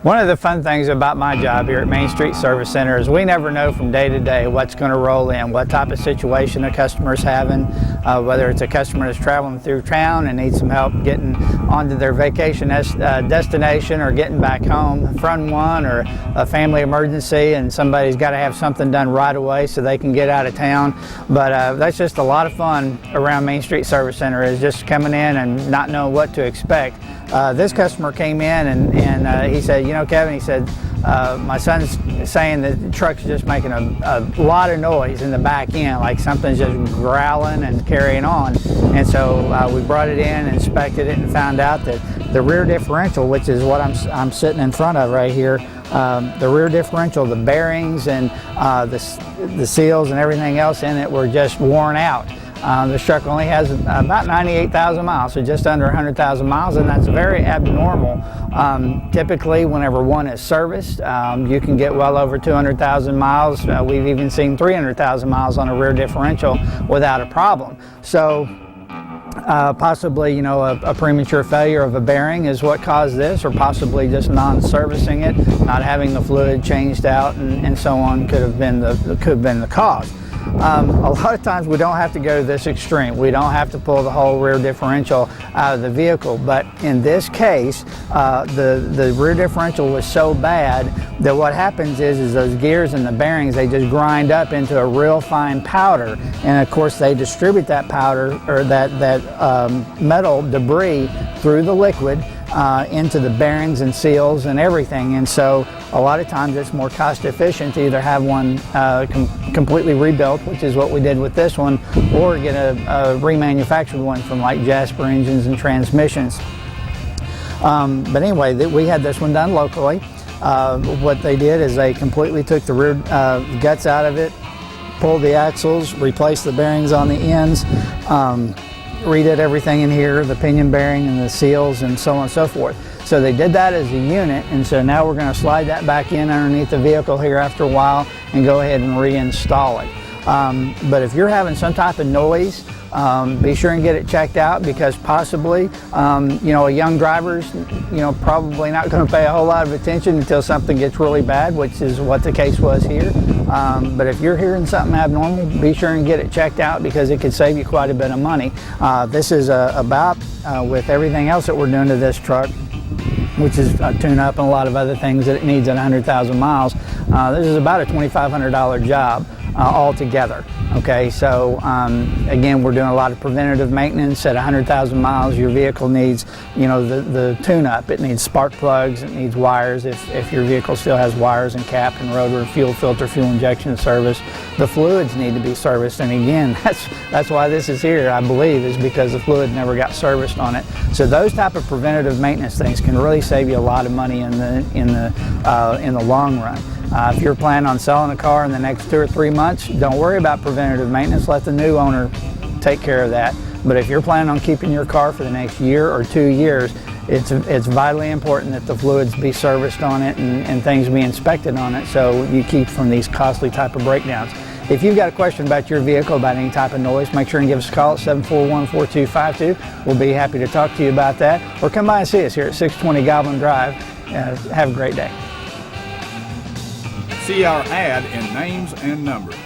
One of the fun things about my job here at Main Street Service Center is we never know from day to day what's going to roll in, what type of situation a customer's having, whether it's a customer that's traveling through town and needs some help getting onto their vacation destination or getting back home from one, or a family emergency and somebody's got to have something done right away so they can get out of town. But that's just a lot of fun around Main Street Service Center, is just coming in and not knowing what to expect. This customer came in and he said, you know, Kevin, he said, my son's saying that the truck's just making a lot of noise in the back end, like something's just growling and carrying on. And so we brought it in, inspected it, and found out that the rear differential, which is what I'm sitting in front of right here, the rear differential, the bearings and the seals and everything else in it were just worn out. This truck only has about 98,000 miles, so just under 100,000 miles, and that's very abnormal. Typically, whenever one is serviced, you can get well over 200,000 miles. We've even seen 300,000 miles on a rear differential without a problem. So possibly, you know, a premature failure of a bearing is what caused this, or possibly just non-servicing it, not having the fluid changed out, and so on could have been the cause. A lot of times we don't have to go to this extreme. We don't have to pull the whole rear differential out of the vehicle, but in this case, the rear differential was so bad that what happens is those gears and the bearings, they just grind up into a real fine powder, and of course they distribute that powder, or that metal debris, through the liquid into the bearings and seals and everything. And so a lot of times it's more cost efficient to either have one completely rebuilt, which is what we did with this one, or get a remanufactured one from like Jasper Engines and Transmissions. But anyway, we had this one done locally. What they did is they completely took the rear guts out of it, pulled the axles, replaced the bearings on the ends, redid everything in here, the pinion bearing and the seals and so on and so forth. So they did that as a unit, and so now we're going to slide that back in underneath the vehicle here after a while and go ahead and reinstall it. But if you're having some type of noise, be sure and get it checked out, because possibly, you know, a young driver's, you know, probably not going to pay a whole lot of attention until something gets really bad, which is what the case was here. But if you're hearing something abnormal, be sure and get it checked out, because it could save you quite a bit of money. This is about, with everything else that we're doing to this truck, which is a tune-up and a lot of other things that it needs at 100,000 miles, this is about a $2,500 job altogether. Okay, so again, we're doing a lot of preventative maintenance. At 100,000 miles, your vehicle needs, you know, the tune-up. It needs spark plugs, it needs wires, if your vehicle still has wires and cap and rotor, fuel filter, fuel injection service. The fluids need to be serviced, and again, that's why this is here, I believe, is because the fluid never got serviced on it. So those type of preventative maintenance things can really save you a lot of money in the long run. If you're planning on selling a car in the next 2 or 3 months, don't worry about preventative maintenance. Let the new owner take care of that. But if you're planning on keeping your car for the next year or 2 years, it's vitally important that the fluids be serviced on it and things be inspected on it, so you keep from these costly type of breakdowns. If you've got a question about your vehicle, about any type of noise, make sure and give us a call at 741-4252. We'll be happy to talk to you about that. Or come by and see us here at 620 Goblin Drive. Have a great day. See our ad in names and numbers.